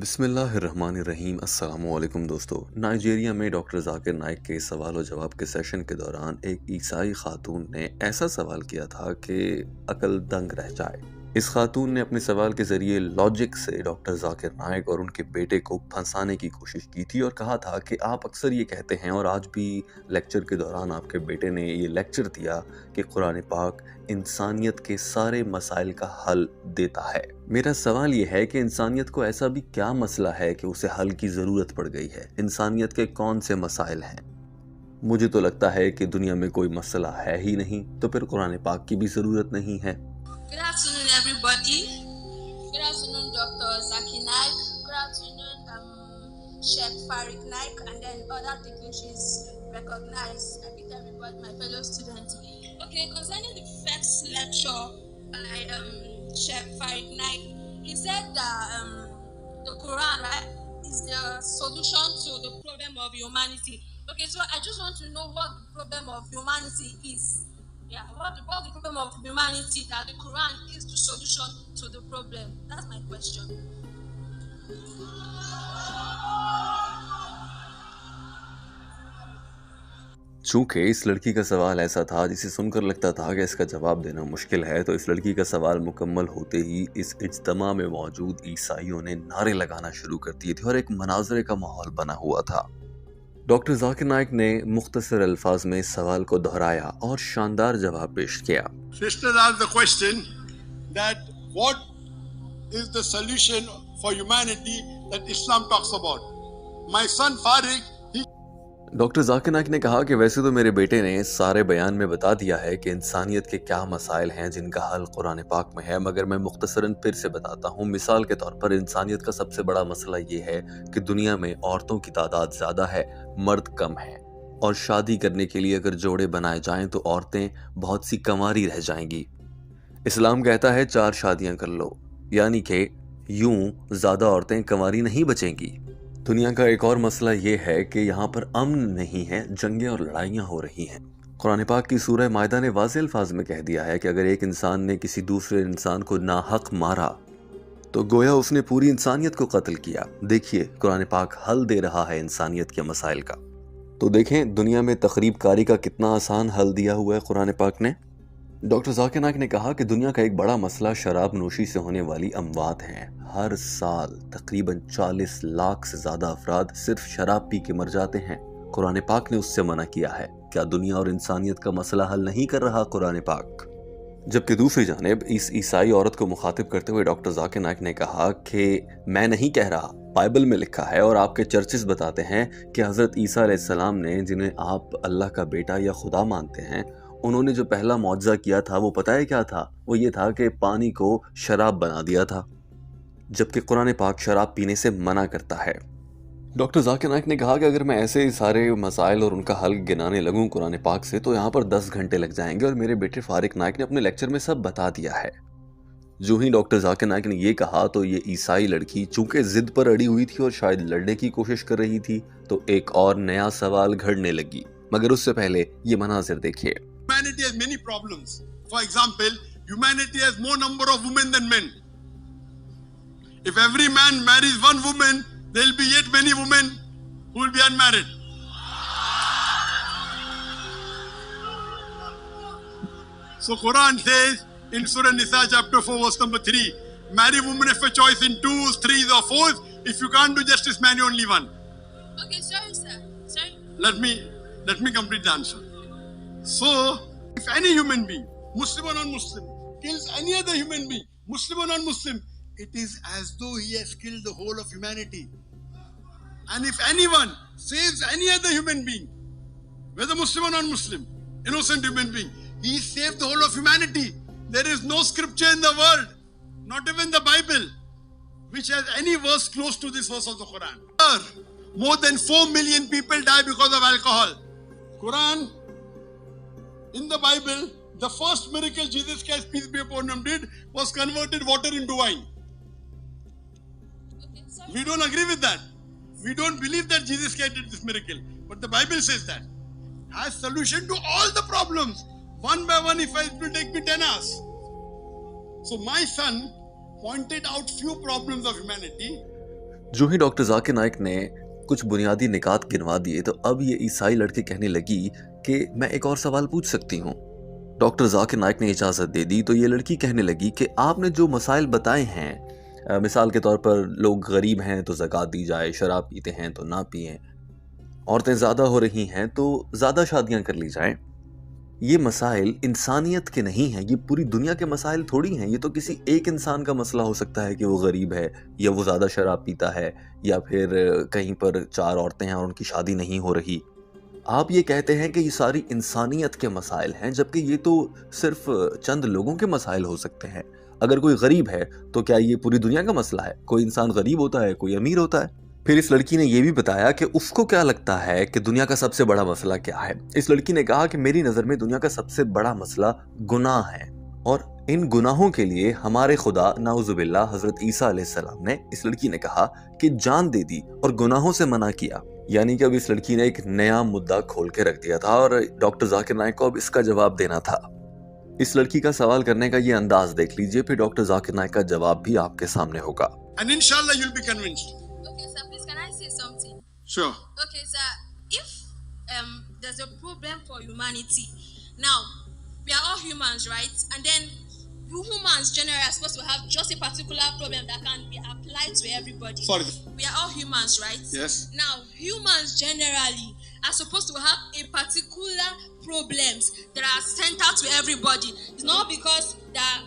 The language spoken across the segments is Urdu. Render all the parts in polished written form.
بسم اللہ الرحمن الرحیم۔ السلام علیکم دوستو۔ نائجیریا میں ڈاکٹر ذاکر نائک کے سوال و جواب کے سیشن کے دوران ایک عیسائی خاتون نے ایسا سوال کیا تھا کہ عقل دنگ رہ جائے۔ اس خاتون نے اپنے سوال کے ذریعے لاجک سے ڈاکٹر ذاکر نائک اور ان کے بیٹے کو پھنسانے کی کوشش کی تھی اور کہا تھا کہ آپ اکثر یہ کہتے ہیں اور آج بھی لیکچر کے دوران آپ کے بیٹے نے یہ لیکچر دیا کہ قرآن پاک انسانیت کے سارے مسائل کا حل دیتا ہے۔ میرا سوال یہ ہے کہ انسانیت کو ایسا بھی کیا مسئلہ ہے کہ اسے حل کی ضرورت پڑ گئی ہے؟ انسانیت کے کون سے مسائل ہیں؟ مجھے تو لگتا ہے کہ دنیا میں کوئی مسئلہ ہے ہی نہیں، تو پھر قرآن پاک کی بھی ضرورت نہیں ہے۔ Good afternoon, everybody. Good afternoon, Dr. Zaki Naik. Good afternoon, Sheikh Farid Naik, and then other dignitaries recognized. I think everybody, my fellow students. Okay, concerning the first lecture by Sheikh Farid Naik, he said that the Quran, right, is the solution to the problem of humanity. Okay, so I just want to know what the problem of humanity is. Yeah, what the problem of humanity that the Quran is the solution to the problem? That's my question. چونکہ اس لڑکی کا سوال ایسا تھا جسے سن کر لگتا تھا کہ اس کا جواب دینا مشکل ہے، تو اس لڑکی کا سوال مکمل ہوتے ہی اس اجتماع میں موجود عیسائیوں نے نعرے لگانا شروع کر دیے تھے اور ایک مناظرے کا ماحول بنا ہوا تھا۔ ڈاکٹر ذاکر نائک نے مختصر الفاظ میں اس سوال کو دہرایا اور شاندار جواب پیش کیا۔ Sisters asked the question that what is the solution for humanity that Islam talks about? My son Farid, doctor Zakir Naik نے کہا کہ ویسے تو میرے بیٹے نے سارے بیان میں بتا دیا ہے کہ انسانیت کے کیا مسائل ہیں جن کا حل قرآن پاک میں ہے، مگر میں مختصراً پھر سے بتاتا ہوں۔ مثال کے طور پر انسانیت کا سب سے بڑا مسئلہ یہ ہے کہ دنیا میں عورتوں کی تعداد زیادہ ہے، مرد کم ہیں، اور شادی کرنے کے لیے اگر جوڑے بنائے جائیں تو عورتیں بہت سی کنواری رہ جائیں گی۔ اسلام کہتا ہے 4 شادیاں کر لو، یعنی کہ یوں زیادہ عورتیں کنواری نہیں بچیں گی۔ دنیا کا ایک اور مسئلہ یہ ہے کہ یہاں پر امن نہیں ہے، جنگیں اور لڑائیاں ہو رہی ہیں۔ قرآن پاک کی سورہ مائدہ نے واضح الفاظ میں کہہ دیا ہے کہ اگر ایک انسان نے کسی دوسرے انسان کو ناحق مارا تو گویا اس نے پوری انسانیت کو قتل کیا۔ دیکھیے قرآن پاک حل دے رہا ہے انسانیت کے مسائل کا۔ تو دیکھیں دنیا میں تخریب کاری کا کتنا آسان حل دیا ہوا ہے قرآن پاک نے۔ ڈاکٹر ذاکر نائک نے کہا کہ دنیا کا ایک بڑا مسئلہ شراب نوشی سے ہونے والی اموات ہیں۔ ہر سال تقریباً 40 لاکھ سے زیادہ افراد صرف شراب پی کے مر جاتے ہیں۔ قرآن پاک نے اس سے منع کیا ہے۔ کیا دنیا اور انسانیت کا مسئلہ حل نہیں کر رہا قرآن پاک؟ جبکہ دوسری جانب اس عیسائی عورت کو مخاطب کرتے ہوئے ڈاکٹر ذاکر نائک نے کہا کہ میں نہیں کہہ رہا، بائبل میں لکھا ہے اور آپ کے چرچز بتاتے ہیں کہ حضرت عیسیٰ علیہ السلام نے، جنہیں آپ اللہ کا بیٹا یا خدا مانتے ہیں، انہوں نے جو پہلا معجزہ کیا تھا وہ پتہ ہے کیا تھا؟ وہ یہ تھا کہ پانی کو شراب بنا دیا تھا، جبکہ قرآن پاک شراب پینے سے منع کرتا ہے۔ ڈاکٹر ذاکر نائک نے کہا کہ اگر میں ایسے سارے مسائل اور ان کا حل گنانے لگوں قرآن پاک سے تو یہاں پر 10 گھنٹے لگ جائیں گے، اور میرے بیٹے فارق نائک نے اپنے لیکچر میں سب بتا دیا ہے۔ جو ہی ڈاکٹر ذاکر نائک نے یہ کہا تو یہ عیسائی لڑکی چونکہ ضد پر اڑی ہوئی تھی اور شاید لڑنے کی کوشش کر رہی تھی، تو ایک اور نیا سوال گھڑنے لگی، مگر اس سے پہلے یہ مناظر دیکھیے۔ humanity has many problems. For example, humanity has more number of women than men. If every man marries one woman, there will be yet many women who will be unmarried. So Quran says in Surah Nisa chapter 4 verse number 3, marry women of your choice in 2s, 3s or 4s. If you can't do justice, marry only one. Okay, sorry, sir. Sorry. Let me complete the answer. So, if any human being, Muslim or non-Muslim, kills any other human being, Muslim or non-Muslim, it is as though he has killed the whole of humanity. And if anyone saves any other human being, whether Muslim or non-Muslim, innocent human being, he saved the whole of humanity. There is no scripture in the world, not even the Bible, which has any verse close to this verse of the Quran. More than 4 million people die because of alcohol. Quran, in the Bible, the first miracle Jesus Christ, peace be upon him, did was converted water into wine. Okay, sorry. We don't agree with that. We don't believe that Jesus Christ did this miracle. But the Bible says that. Has solution to all the problems. One by one, if it will take me 10 hours. So my son pointed out few problems of humanity. جو ہی ڈاکٹر ذاکر نائک نے کچھ بنیادی نکات گنوا دیے تو اب یہ عیسائی لڑکی کہنے لگی کہ میں ایک اور سوال پوچھ سکتی ہوں. ڈاکٹر ذاکر نائک نے اجازت دے دی تو یہ لڑکی کہنے لگی کہ آپ نے جو مسائل بتائے ہیں، مثال کے طور پر لوگ غریب ہیں تو زکوٰۃ دی جائے، شراب پیتے ہیں تو نہ پئیں، عورتیں زیادہ ہو رہی ہیں تو زیادہ شادیاں کر لی جائیں، یہ مسائل انسانیت کے نہیں ہیں، یہ پوری دنیا کے مسائل تھوڑی ہیں. یہ تو کسی ایک انسان کا مسئلہ ہو سکتا ہے کہ وہ غریب ہے یا وہ زیادہ شراب پیتا ہے یا پھر کہیں پر 4 عورتیں ہیں اور ان کی شادی نہیں ہو رہی. آپ یہ کہتے ہیں کہ یہ ساری انسانیت کے مسائل ہیں، جبکہ یہ تو صرف چند لوگوں کے مسائل ہو سکتے ہیں. اگر کوئی غریب ہے تو کیا یہ پوری دنیا کا مسئلہ ہے؟ کوئی انسان غریب ہوتا ہے، کوئی امیر ہوتا ہے. پھر اس لڑکی نے یہ بھی بتایا کہ اس کو کیا لگتا ہے کہ دنیا کا سب سے بڑا مسئلہ کیا ہے. اس لڑکی نے کہا کہ میری نظر میں دنیا کا سب سے بڑا مسئلہ گناہ ہے، اور ان گناہوں کے لیے ہمارے خدا نعوذ باللہ حضرت عیسیٰ علیہ السلام نے، اس لڑکی نے کہا، کہ جان دے دی اور گناہوں سے منع کیا. یعنی کہ اب اس لڑکی نے ایک نیا مدعا کھول کے رکھ دیا تھا اور ڈاکٹر ذاکر نائک کو اب اس کا جواب دینا تھا. اس لڑکی کا سوال کرنے کا یہ انداز دیکھ لیجئے، پھر ڈاکٹر ذاکر نائک کا جواب بھی آپ کے سامنے ہوگا. And inshallah you'll be convinced. Okay, sir, please, can I say something? Sure. Okay, sir, if there's a problem for humanity, now, we are all humans, right? And then, you humans generally are supposed to have just a particular problem that can be applied to everybody. Sorry. We are all humans, right? Yes. Now, humans generally are supposed to have a particular problems that are centered to everybody. It's not because that,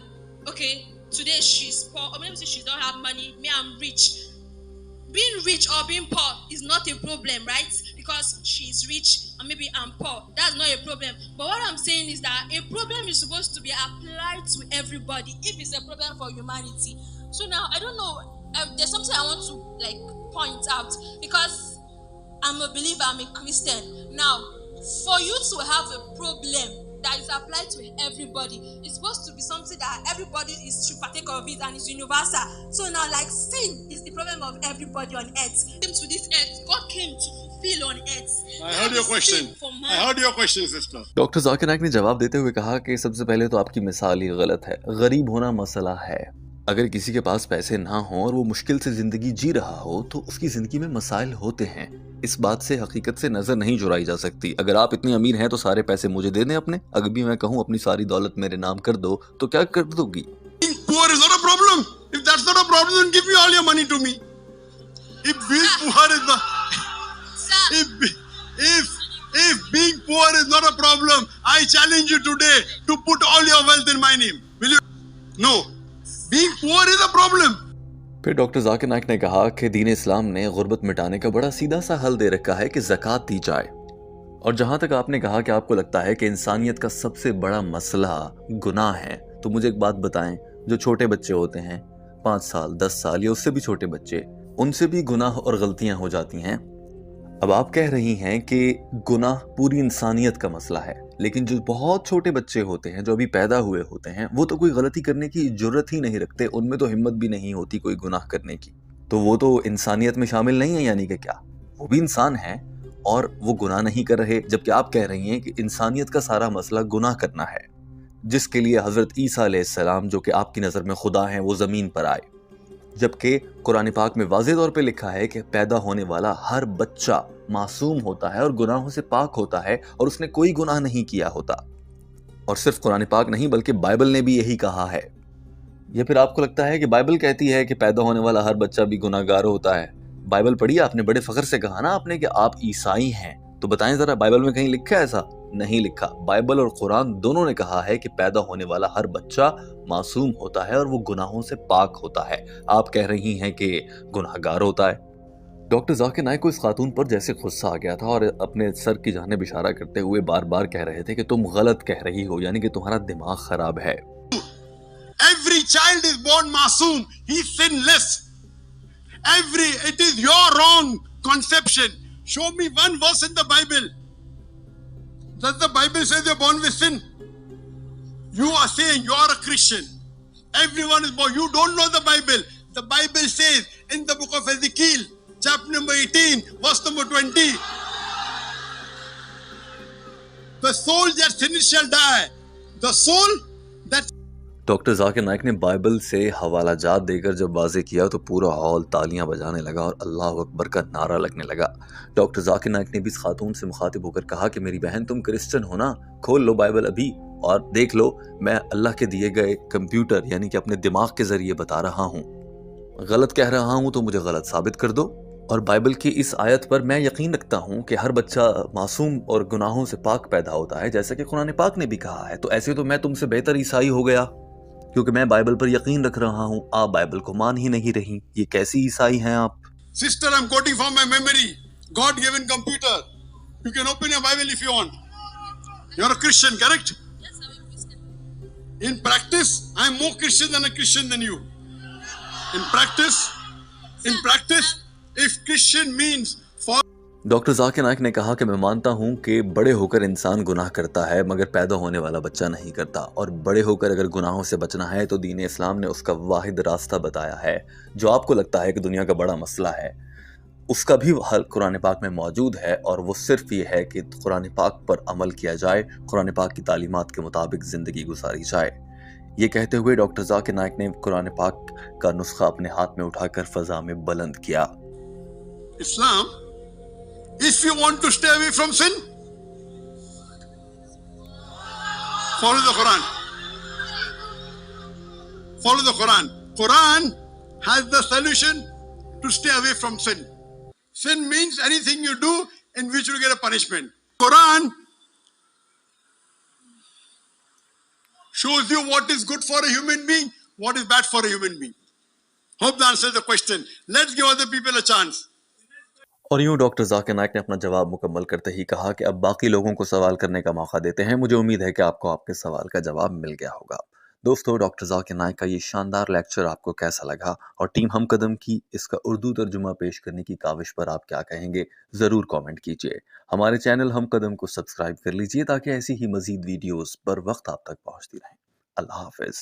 okay, today she's poor, or maybe she don't have money, me I'm rich. Being rich or being poor is not a problem, right? Because she's rich and maybe I'm poor. That's not a problem. But what I'm saying is that a problem is supposed to be applied to everybody if it's a problem for humanity. So now, I don't know, there's something I want to point out, because I'm a believer, I'm a Christian. Now, for you to have a problem that is applied to everybody, it's supposed to be something that everybody should partake of it and it's universal. So now, sin is the problem of everybody on earth. Came to this earth, God came to fulfill on earth. I heard your question. I heard your question, sister. Doctor Zakir Naik نے جواب دیتے ہوئے کہا کہ سب سے پہلے تو آپ کی مثال ہی غلط ہے. غریب ہونا مسئلہ ہے. اگر کسی کے پاس پیسے نہ ہوں اور وہ مشکل سے زندگی جی رہا ہو تو اس کی زندگی میں مسائل ہوتے ہیں. اس بات سے حقیقت سے نظر نہیں چرائی جا سکتی. اگر آپ اتنے امیر ہیں تو سارے پیسے مجھے دے دیں اپنے. اگر بھی میں کہوں اپنی ساری دولت میرے نام کر دو تو کیا کر دو گی؟ Being poor is not a problem. If that's not a problem, then give me all your money to me. If being poor is not, if being poor is not a problem, I challenge you today to put all your wealth in my name. Will you? No. Being poor is a problem. پھر ڈاکٹر ذاکر نائک نے کہا کہ دین اسلام نے غربت مٹانے کا بڑا سیدھا سا حل دے رکھا ہے کہ زکوٰۃ دی جائے. اور جہاں تک آپ نے کہا کہ آپ کو لگتا ہے کہ انسانیت کا سب سے بڑا مسئلہ گناہ ہے، تو مجھے ایک بات بتائیں، جو چھوٹے بچے ہوتے ہیں 5 سال 10 سال یا اس سے بھی چھوٹے بچے، ان سے بھی گناہ اور غلطیاں ہو جاتی ہیں. اب آپ کہہ رہی ہیں کہ گناہ پوری انسانیت کا مسئلہ ہے، لیکن جو بہت چھوٹے بچے ہوتے ہیں جو ابھی پیدا ہوئے ہوتے ہیں وہ تو کوئی غلطی کرنے کی جرت ہی نہیں رکھتے، ان میں تو ہمت بھی نہیں ہوتی کوئی گناہ کرنے کی، تو وہ تو انسانیت میں شامل نہیں ہے. یعنی کہ کیا وہ بھی انسان ہیں اور وہ گناہ نہیں کر رہے، جبکہ آپ کہہ رہی ہیں کہ انسانیت کا سارا مسئلہ گناہ کرنا ہے، جس کے لیے حضرت عیسیٰ علیہ السلام جو کہ آپ کی نظر میں خدا ہیں وہ زمین پر آئے. جبکہ قرآن پاک میں واضح طور پہ لکھا ہے کہ پیدا ہونے والا ہر بچہ معصوم ہوتا ہے اور گناہوں سے پاک ہوتا ہے اور اس نے کوئی گناہ نہیں کیا ہوتا. اور صرف قرآن پاک نہیں بلکہ بائبل نے بھی یہی کہا ہے. یہ پھر آپ کو لگتا ہے کہ بائبل کہتی ہے کہ پیدا ہونے والا ہر بچہ بھی گناہ گار ہوتا ہے؟ بائبل پڑھی آپ نے، بڑے فخر سے کہا نا آپ نے کہ آپ عیسائی ہیں، تو بتائیں ذرا بائبل میں کہیں لکھا ہے ایسا؟ نہیں لکھا. بائبل اور قرآن دونوں نے کہا ہے کہ پیدا ہونے والا ہر بچہ معصوم ہوتا ہے اور وہ گناہوں سے پاک ہوتا ہے. آپ کہہ رہی ہیں کہ گناہ گار ہوتا ہے. ڈاکٹر ذاکر نائک کو اس خاتون پر جیسے غصہ آ گیا تھا اور اپنے سر کی جانب اشارہ کرتے ہوئے بار بار کہہ رہے تھے کہ تم غلط کہہ رہی ہو، یعنی کہ تمہارا دماغ خراب ہے. Every child is born masoom. He's sinless. It is your wrong conception. Show me one verse in the Bible. Does the Bible say you're born with sin? You are saying you are a Christian. Everyone is born. You don't know the Bible. The Bible says in the book of Ezekiel, chapter number 18, verse number 20, the soul that sinneth shall die. The soul that doctor Zakir Naik نے بائبل سے حوالہ جات دے کر جب واضح کیا تو پورا ہال تالیاں بجانے لگا اور اللہ اکبر کا نعرہ لگنے لگا۔ ڈاکٹر ذاکر نائک نے بھی اس خاتون سے مخاطب ہو کر کہا کہ میری بہن تم کرسچن ہو نا، کھول لو بائبل ابھی اور دیکھ لو، میں اللہ کے دیے گئے کمپیوٹر یعنی کہ اپنے دماغ کے ذریعے بتا رہا ہوں، غلط کہہ رہا ہوں تو مجھے غلط ثابت کر دو۔ اور بائبل کی اس آیت پر میں یقین رکھتا ہوں کہ ہر بچہ معصوم اور گناہوں سے پاک پیدا ہوتا ہے، جیسا کہ قرآن پاک نے بھی کہا ہے، تو ایسے تو میں تم سے بہتر عیسائی ہو گیا کیونکہ میں بائبل پر یقین رکھ رہا ہوں، آپ بائبل کو مان ہی نہیں رہی، یہ کیسی عیسائی ہیں آپ؟ Sister, I'm quoting from my memory. God given computer. You can open your Bible if you want. You're a Christian, correct? Yes, I'm a Christian. In practice, I'm more Christian than a Christian than you. In practice, if Christian means for doctor Zakir Naik نے کہا کہ میں مانتا ہوں کہ بڑے ہو کر انسان گناہ کرتا ہے مگر پیدا ہونے والا بچہ نہیں کرتا، اور بڑے ہو کر اگر گناہوں سے بچنا ہے تو دین اسلام نے اس کا واحد راستہ بتایا ہے۔ جو آپ کو لگتا ہے کہ دنیا کا بڑا مسئلہ ہے، اس کا بھی حل قرآن پاک میں موجود ہے، اور وہ صرف یہ ہے کہ قرآن پاک پر عمل کیا جائے، قرآن پاک کی تعلیمات کے مطابق زندگی گزاری جائے۔ یہ کہتے ہوئے ڈاکٹر ذاکر نائک نے قرآن پاک کا نسخہ اپنے ہاتھ میں اٹھا کر فضا میں بلند کیا۔ Islam, if you want to stay away from sin, follow the Quran. Follow the Quran. Quran has the solution to stay away from sin. Sin means anything you do in which you get a punishment. Quran shows you what is good for a human being, what is bad for a human being. Hope that answers the question. Let's give other people a chance. اور یوں ڈاکٹر ذاکر نائک نے اپنا جواب مکمل کرتے ہی کہا کہ اب باقی لوگوں کو سوال کرنے کا موقع دیتے ہیں۔ مجھے امید ہے کہ آپ کو آپ کے سوال کا جواب مل گیا ہوگا۔ دوستو، ڈاکٹر ذاکر نائک کا یہ شاندار لیکچر آپ کو کیسا لگا، اور ٹیم ہم قدم کی اس کا اردو ترجمہ پیش کرنے کی کاوش پر آپ کیا کہیں گے، ضرور کامنٹ کیجئے۔ ہمارے چینل ہم قدم کو سبسکرائب کر لیجئے تاکہ ایسی ہی مزید ویڈیوز پر وقت آپ تک پہنچتی رہیں۔ اللہ حافظ۔